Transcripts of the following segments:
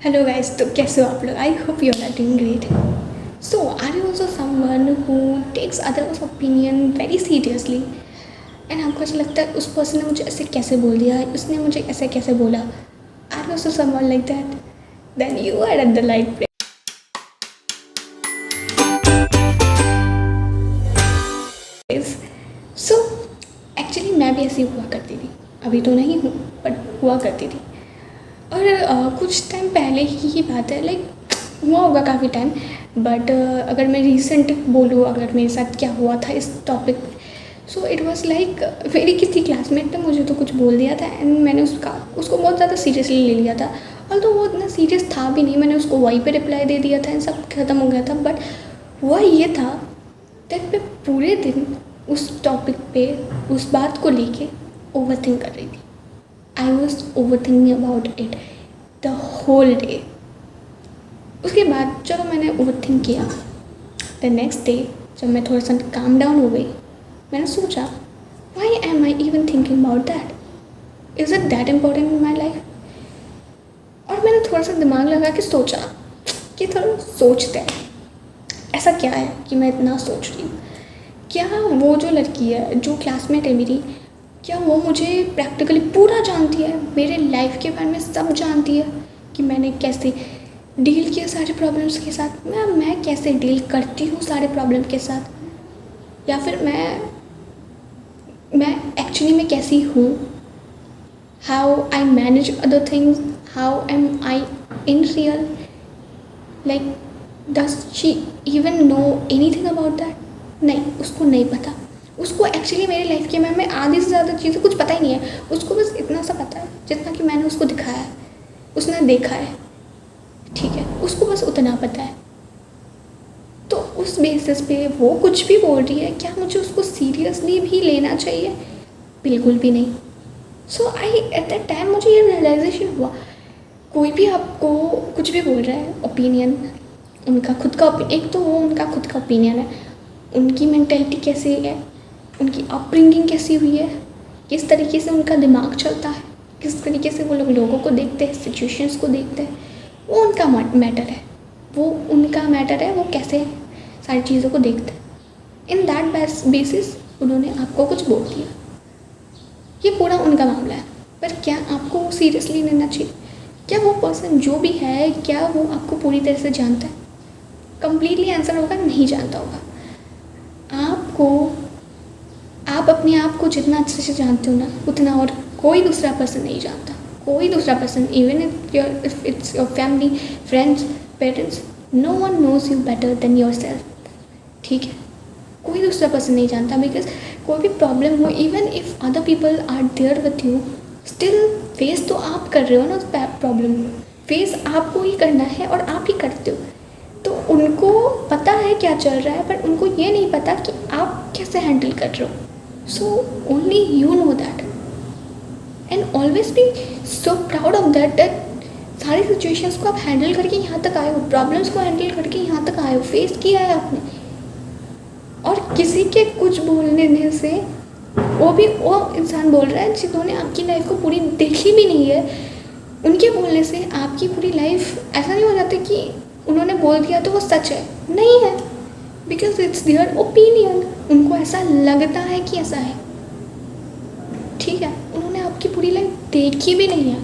Hello guys, तो कैसे हो आप लोग? I hope you are doing great. So are you also someone who takes others opinion very seriously and आपको ऐसा लगता है उस पर्सन ने मुझे ऐसे कैसे बोल दिया, उसने मुझे ऐसे कैसे बोला? Are you also someone like that? Then you are at the right place. So actually मैं भी ऐसी हुआ करती थी. अभी तो नहीं हूँ बट हुआ करती थी. और कुछ टाइम पहले की बात है, लाइक हुआ होगा काफ़ी टाइम. बट अगर मैं रिसेंट बोलूँ अगर मेरे साथ क्या हुआ था इस टॉपिक पे, सो इट वाज लाइक मेरी किसी क्लासमेट ने मुझे तो कुछ बोल दिया था एंड मैंने उसको बहुत ज़्यादा सीरियसली ले लिया था. और तो वो इतना सीरियस था भी नहीं, मैंने उसको वहीं पे रिप्लाई दे दिया था एंड सब खत्म हो गया था. बट हुआ ये था दैट मैं पूरे दिन उस टॉपिक पे उस बात को लेके ओवर थिंक कर रही थी. I was over thinking about it the whole day. उसके बाद चलो मैंने ओवर थिंक किया. द नेक्स्ट डे जब मैं थोड़ा सा काम डाउन हो गई, मैंने सोचा why am I even thinking about that, is it that important in my life. और मैंने थोड़ा सा दिमाग लगा के सोचा कि थोड़ा सोचते हैं ऐसा क्या है कि मैं इतना सोच रही हूँ. क्या वो जो लड़की है जो क्लासमेट है मेरी, क्या वो मुझे प्रैक्टिकली पूरा जानती है, मेरे लाइफ के बारे में सब जानती है कि मैंने कैसे डील किया सारे प्रॉब्लम्स के साथ, मैं कैसे डील करती हूँ सारे प्रॉब्लम के साथ, या फिर मैं एक्चुअली में कैसी हूँ, how I manage other things, how am I in real, like does she even know anything about that. नहीं, उसको नहीं पता. उसको एक्चुअली मेरी लाइफ के बारे में आधी से ज़्यादा चीज़ें कुछ पता ही नहीं है. उसको बस इतना सा पता है जितना कि मैंने उसको दिखाया है, उसने देखा है, ठीक है, उसको बस उतना पता है. तो उस बेसिस पे वो कुछ भी बोल रही है, क्या मुझे उसको सीरियसली भी लेना चाहिए? बिल्कुल भी नहीं. सो आई एट दैट टाइम मुझे ये रियलाइजेशन हुआ, कोई भी आपको कुछ भी बोल रहा है, ओपिनियन उनका खुद का एक तो वो उनका खुद का ओपिनियन है, उनकी मेंटेलिटी कैसी है, उनकी अपब्रिंगिंग कैसी हुई है, किस तरीके से उनका दिमाग चलता है, किस तरीके से वो लोग लोगों को देखते हैं, सिचुएशंस को देखते हैं, वो उनका मैटर है. वो उनका मैटर है, वो कैसे सारी चीज़ों को देखते हैं. इन दैट बेसिस उन्होंने आपको कुछ बोल दिया, ये पूरा उनका मामला है. पर क्या आपको वो सीरियसली लेना चाहिए? क्या वो पर्सन जो भी है, क्या वो आपको पूरी तरह से जानता है? कंप्लीटली आंसर होगा नहीं जानता होगा. आप अपने आप को जितना अच्छे से जानते हो ना, उतना और कोई दूसरा पर्सन नहीं जानता. कोई दूसरा person, even if it's your family, friends, parents, no one knows you better than yourself. ठीक है, कोई दूसरा पर्सन नहीं जानता. बिकॉज कोई भी प्रॉब्लम हो, even if other people are there with you, still face तो आप कर रहे हो ना उस प्रॉब्लम को. फेस आपको ही करना है और आप ही करते हो. तो उनको पता है क्या चल रहा है, बट उनको ये नहीं पता कि आप कैसे हैंडल कर रहे हो. So only you know that and always be so proud of that सारी सिचुएशंस को आप हैंडल करके यहाँ तक आए हो, प्रॉब्लम्स को हैंडल करके यहाँ तक आए हो, फेस किया है आपने. और किसी के कुछ बोलने से वो इंसान बोल रहा है जिन्होंने आपकी लाइफ को पूरी देखी भी नहीं है, उनके बोलने से आपकी पूरी लाइफ ऐसा नहीं हो जाता कि उन्होंने बोल दिया तो वो सच है. नहीं है, बिकॉज इट्स देयर ओपिनियन. उनको ऐसा लगता है कि ऐसा है, ठीक है. उन्होंने आपकी पूरी लाइफ देखी भी नहीं है.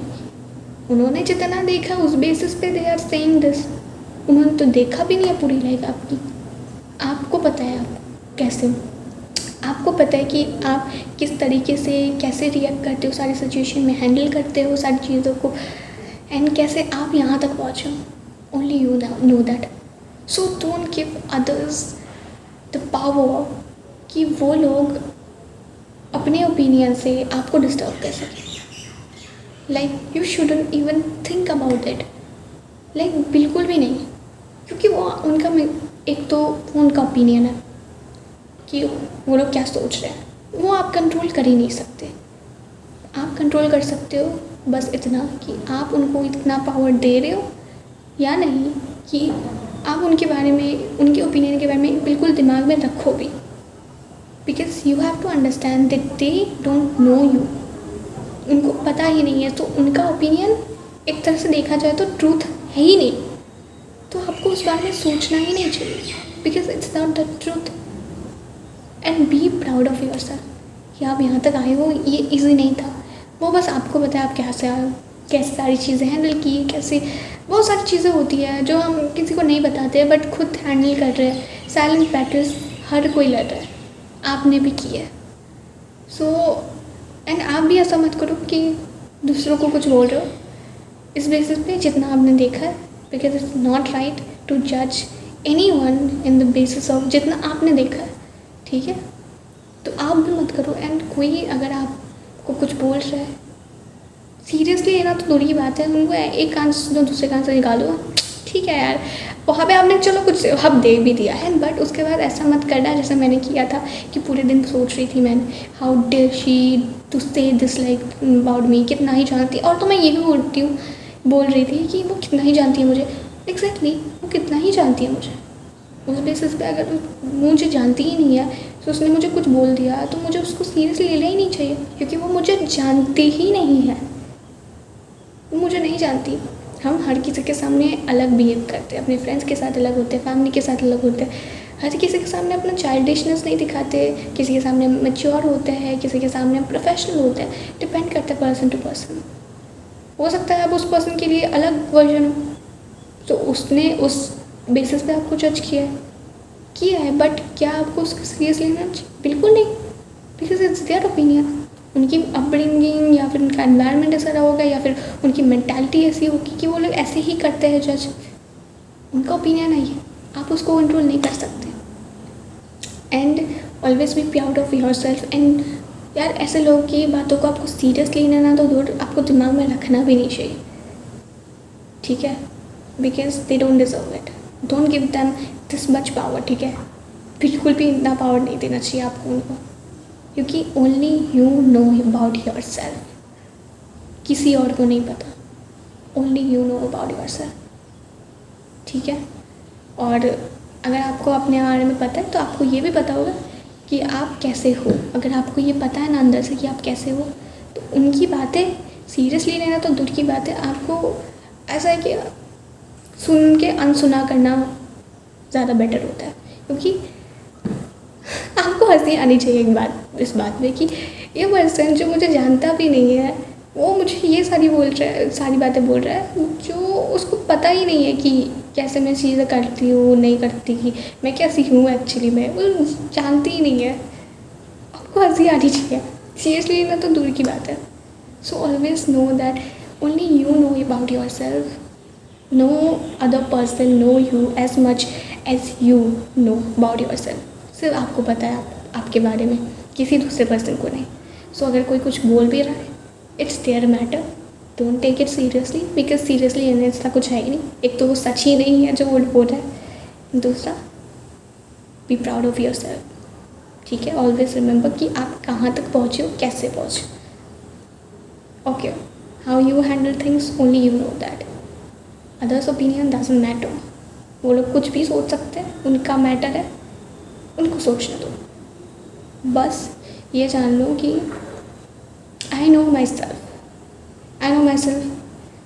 उन्होंने जितना देखा उस बेसिस पे दे आर सेइंग दिस. उन्होंने तो देखा भी नहीं है पूरी लाइफ आपकी. आपको पता है आप कैसे हो, आपको पता है कि आप किस तरीके से कैसे रिएक्ट करते हो, सारी सिचुएशन में हैंडल करते हो सारी चीज़ों को, एंड कैसे आप यहाँ तक पहुँचे हो. Only you know that. So don't give others the power कि वो लोग अपने ओपिनियन से आपको डिस्टर्ब कर सकें. Like you shouldn't even think about it, like बिल्कुल भी नहीं. क्योंकि वो उनका एक तो उनका ओपिनियन है कि वो लोग क्या सोच रहे हैं, वो आप कंट्रोल कर ही नहीं सकते. आप कंट्रोल कर सकते हो बस इतना कि आप उनको इतना पावर दे रहे हो या नहीं, कि आप उनके बारे में, उनके ओपिनियन के बारे में बिल्कुल दिमाग में रखो भी. Because you have to understand that they don't know you. उनको पता ही नहीं है, तो उनका ओपिनियन एक तरह से देखा जाए तो ट्रूथ है ही नहीं, तो आपको उस बारे में सोचना ही नहीं चाहिए, because it's not the truth. And be proud of your self कि आप यहाँ तक आए हो, ये ईजी नहीं था। वो बस आपको पता है आप कैसे आए हो, कैसे सारी चीज़ें हैंडल की, कैसे बहुत सारी चीज़ें होती है जो हम किसी को नहीं बताते बट खुद हैंडल कर रहे हैं। साइलेंट बैटल्स हर कोई लड़ रहा है, आपने भी की है। सो एंड आप भी ऐसा मत करो कि दूसरों को कुछ बोल रहे हो इस बेसिस पे जितना आपने देखा है, because it's not right to जज anyone in the basis of जितना आपने देखा है, ठीक है। तो आप भी मत करो। एंड कोई अगर आपको कुछ बोल रहा है, सीरियसली लेना तो दूर की बात है, उनको एक कान से सुनो दूसरे कान से निकालो, ठीक है यार, वहाँ पे आपने चलो कुछ हब दे भी दिया है, बट उसके बाद ऐसा मत करना जैसे मैंने किया था कि पूरे दिन सोच रही थी मैंने, हाउ डिड शी टू से दिस लाइक अबाउट मी, कितना ही जानती। और तो मैं ये भी बोल रही थी कि वो कितना ही जानती है मुझे। एग्जैक्टली वो कितना ही जानती है मुझे, उस बेसिस पे अगर वो मुझे जानती ही नहीं है तो उसने मुझे कुछ बोल दिया तो मुझे उसको सीरियसली लेना ही नहीं चाहिए, क्योंकि वो मुझे जानती ही नहीं है, वो मुझे नहीं जानती। हम हर किसी के सामने अलग बिहेव करते हैं, अपने फ्रेंड्स के साथ अलग होते हैं, फैमिली के साथ अलग होते हैं, हर किसी के सामने अपना चाइल्डिशनेस नहीं दिखाते, किसी के सामने मैच्योर होते हैं, किसी के सामने प्रोफेशनल होते हैं। डिपेंड करता है पर्सन टू पर्सन। हो सकता है आप उस पर्सन के लिए अलग वर्जन हो, तो उसने उस बेसिस पे आपको जज किया है, बट क्या आपको उसको सीरियस लेना चाहिए? बिल्कुल नहीं, बिकॉज इट्स देयर ओपिनियन। उनकी अपब्रिंगिंग या फिर उनका एनवायरनमेंट ऐसा रहा होगा या फिर उनकी मेंटालिटी ऐसी होगी कि वो लोग ऐसे ही करते हैं जज। उनका ओपिनियन है ये, आप उसको कंट्रोल नहीं कर सकते। And always be proud of your self. And यार ऐसे लोगों की बातों को आपको सीरियसली लेना तो दूर, आपको दिमाग में रखना भी नहीं चाहिए, ठीक है, because they don't deserve it. Don't give them this much power, ठीक है, बिल्कुल भी इतना पावर नहीं देना चाहिए आपको उनको, क्योंकि only you know about your self, किसी और को नहीं पता, only you know about yourself, ठीक है। और अगर आपको अपने बारे में पता है तो आपको ये भी पता होगा कि आप कैसे हो। अगर आपको ये पता है ना अंदर से कि आप कैसे हो, तो उनकी बातें सीरियसली लेना तो दूर की बात है, आपको ऐसा है कि सुन के अनसुना करना ज़्यादा बेटर होता है। क्योंकि आपको हंसी आनी चाहिए एक बात इस बात में कि ये पर्सन जो मुझे जानता भी नहीं है वो मुझे ये सारी बातें बोल रहा है जो उसको पता ही नहीं है कि कैसे मैं चीज़ें करती हूँ नहीं करती, कि मैं कैसी हूँ एक्चुअली, मैं वो जानती ही नहीं है। आपको हंसी आनी चाहिए, सीरियसली ना तो दूर की बात है। So always know that only you know about yourself, no other person know you as much as you know about yourself. सिर्फ आपको पता है आपके बारे में, किसी दूसरे पर्सन को नहीं। सो अगर कोई कुछ बोल भी रहा है, it's their matter, don't take it seriously, because seriously लेने जैसा कुछ है ही नहीं। एक तो वो सच ही नहीं है जो वो बोल रहा है, दूसरा be proud of your self, ठीक है। ऑलवेज रिमेंबर कि आप कहाँ तक पहुँचे हो, कैसे पहुँचे। Okay, how you handle things only you know that, others opinion doesn't matter. वो लोग कुछ भी सोच सकते हैं, उनका मैटर है, उनको सोचने दो। बस ये जान लो कि आई नो माई सेल्फ,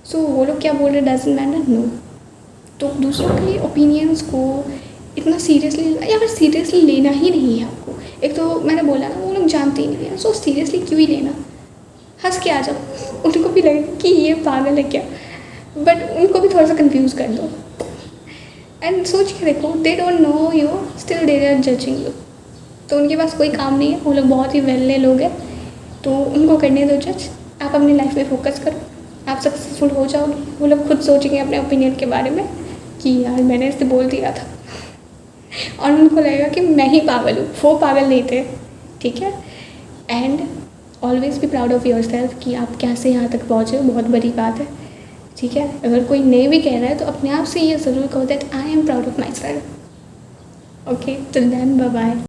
सो वो लोग क्या बोल रहे डजंट मैटर, नो। तो दूसरों के ओपिनियंस को इतना सीरियसली या फिर सीरियसली लेना ही नहीं है आपको। एक तो मैंने बोला ना वो लोग जानते ही नहीं है, सो सीरियसली क्यों ही लेना। हंस के आ जाओ, उनको भी लगेगा कि ये पागल है क्या, बट उनको भी थोड़ा सा कंफ्यूज कर दो। एंड सोच के देखो, they don't know you, still they are judging you. तो उनके पास कोई काम नहीं है, वो लोग बहुत ही वेले लोग हैं, तो उनको करने दो जज। आप अपनी लाइफ में फोकस करो, आप सक्सेसफुल हो जाओगे। वो लोग खुद सोचेंगे अपने ओपिनियन के बारे में कि यार मैंने इसे बोल दिया था, और उनको लगेगा कि मैं ही पागल हूँ, वो पागल नहीं थे, ठीक है। And always be proud of your self कि आप कैसे यहाँ तक पहुँचे हो, बहुत बड़ी बात है, ठीक है। अगर कोई नहीं भी कह रहा है तो अपने आप से ये ज़रूर कहो that I am proud of myself. Okay, till then, bye bye.